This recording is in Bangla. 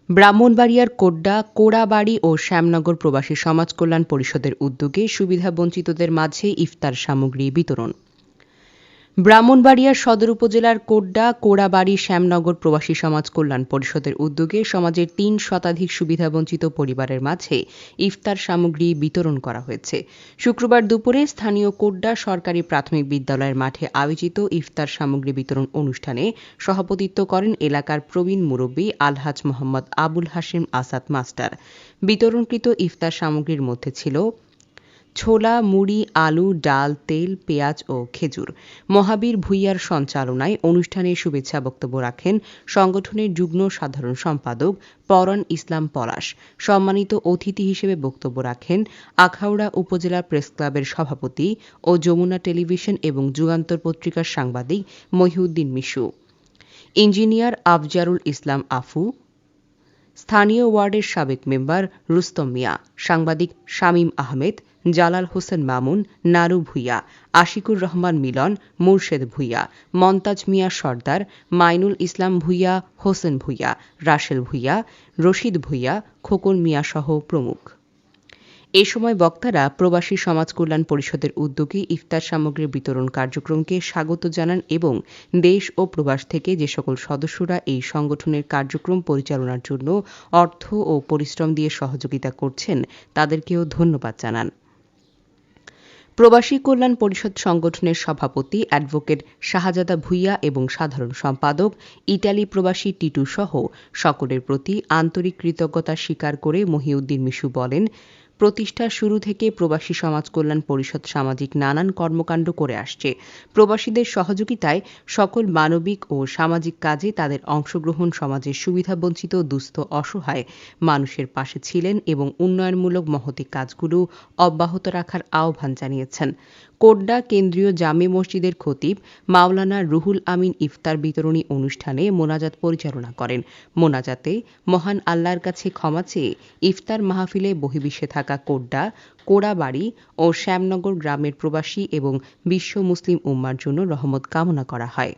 ব্রাহ্মণবাড়িয়ার কোড্ডা, কোড়াবাড়ি ও শ্যামনগর প্রবাসী সমাজ কল্যাণ পরিষদের উদ্যোগে সুবিধাবঞ্চিতদের মাঝে ইফতার সামগ্রী বিতরণ। ব্রাহ্মণবাড়িয়ার সদর উপজেলার কোড্ডা, কোড়াবাড়ি, শ্যামনগর প্রবাসী সমাজ কল্যাণ পরিষদের উদ্যোগে সমাজের ৩ শতাধিক সুবিধাবঞ্চিত পরিবারের মাঝে ইফতার সামগ্রী বিতরণ করা হয়েছে। শুক্রবার দুপুরে স্থানীয় কোড্ডা সরকারি প্রাথমিক বিদ্যালয়ের মাঠে আয়োজিত ইফতার সামগ্রী বিতরণ অনুষ্ঠানে সভাপতিত্ব করেন এলাকার প্রবীণ মুরব্বী আলহাজ মোহাম্মদ আবুল হাশেম আসাদ মাস্টার। বিতরণকৃত ইফতার সামগ্রীর মধ্যে ছিল ছোলা, মুড়ি, আলু, ডাল, তেল, পেঁয়াজ ও খেজুর। মহাবীর ভূঁইয়ার সঞ্চালনায় অনুষ্ঠানে শুভেচ্ছা বক্তব্য রাখেন সংগঠনের যুগ্ম সাধারণ সম্পাদক পরণ ইসলাম পলাশ। সম্মানিত অতিথি হিসেবে বক্তব্য রাখেন আখাউড়া উপজেলা প্রেস ক্লাবের সভাপতি ও যমুনা টেলিভিশন এবং যুগান্তর পত্রিকার সাংবাদিক মহিউদ্দিন মিশু, ইঞ্জিনিয়ার আফজারুল ইসলাম আফু, স্থানীয় ওয়ার্ডের সাবেক মেম্বার রুস্তম মিয়া, সাংবাদিক শামীম আহমেদ, জালাল হোসেন মামুন, নারু ভূঁইয়া, আশিকুর রহমান মিলন, মুর্শেদ ভূঁইয়া, মন্তাজ মিয়া সর্দার, মাইনুল ইসলাম ভূঁইয়া, হোসেন ভূঁইয়া, রাসেল ভূঁইয়া, রশিদ ভূঁইয়া, খোকন মিয়া সহ প্রমুখ। এ সময় বক্তারা প্রবাসী সমাজ কল্যাণ পরিষদের উদ্যোগে ইফতার সামগ্রীর বিতরণ কার্যক্রমকে স্বাগত জানান এবং দেশ ও প্রবাস থেকে যে সকল সদস্যরা এই সংগঠনের কার্যক্রম পরিচালনার জন্য অর্থ ও পরিশ্রম দিয়ে সহযোগিতা করছেন তাদেরকেও ধন্যবাদ জানান। প্রবাসী কল্যাণ পরিষদ সংগঠনের সভাপতি অ্যাডভোকেট শাহজাদা ভূঁইয়া এবং সাধারণ সম্পাদক ইটালি প্রবাসী টিটু সহ সকলের প্রতি আন্তরিক কৃতজ্ঞতা স্বীকার করে মহিউদ্দিন মিশু বলেন, প্রতিষ্ঠার শুরু থেকে প্রবাসী সমাজ কল্যাণ পরিষদ সামাজিক নানান কর্মকাণ্ড করে আসছে। প্রবাসীদের সহযোগিতায় সকল মানবিক ও সামাজিক কাজে তাদের অংশগ্রহণ সমাজের সুবিধাবঞ্চিত দুস্থ অসহায় মানুষের পাশে ছিলেন এবং উন্নয়নমূলক মহতি কাজগুলো অব্যাহত রাখার আহ্বান জানিয়েছেন। কোড্ডা কেন্দ্রীয় জামে মসজিদের খতিব মাওলানা রুহুল আমিন ইফতার বিতরণী অনুষ্ঠানে মোনাজাত পরিচালনা করেন। মোনাজাতে মহান আল্লাহর কাছে ক্ষমা চেয়ে ইফতার মাহফিলে বহির্বিশ্বে থাকা কোড্ডা, কোড়াবাড়ি ও শ্যামনগর গ্রামের প্রবাসী এবং বিশ্ব মুসলিম উম্মার জন্য রহমত কামনা করা হয়।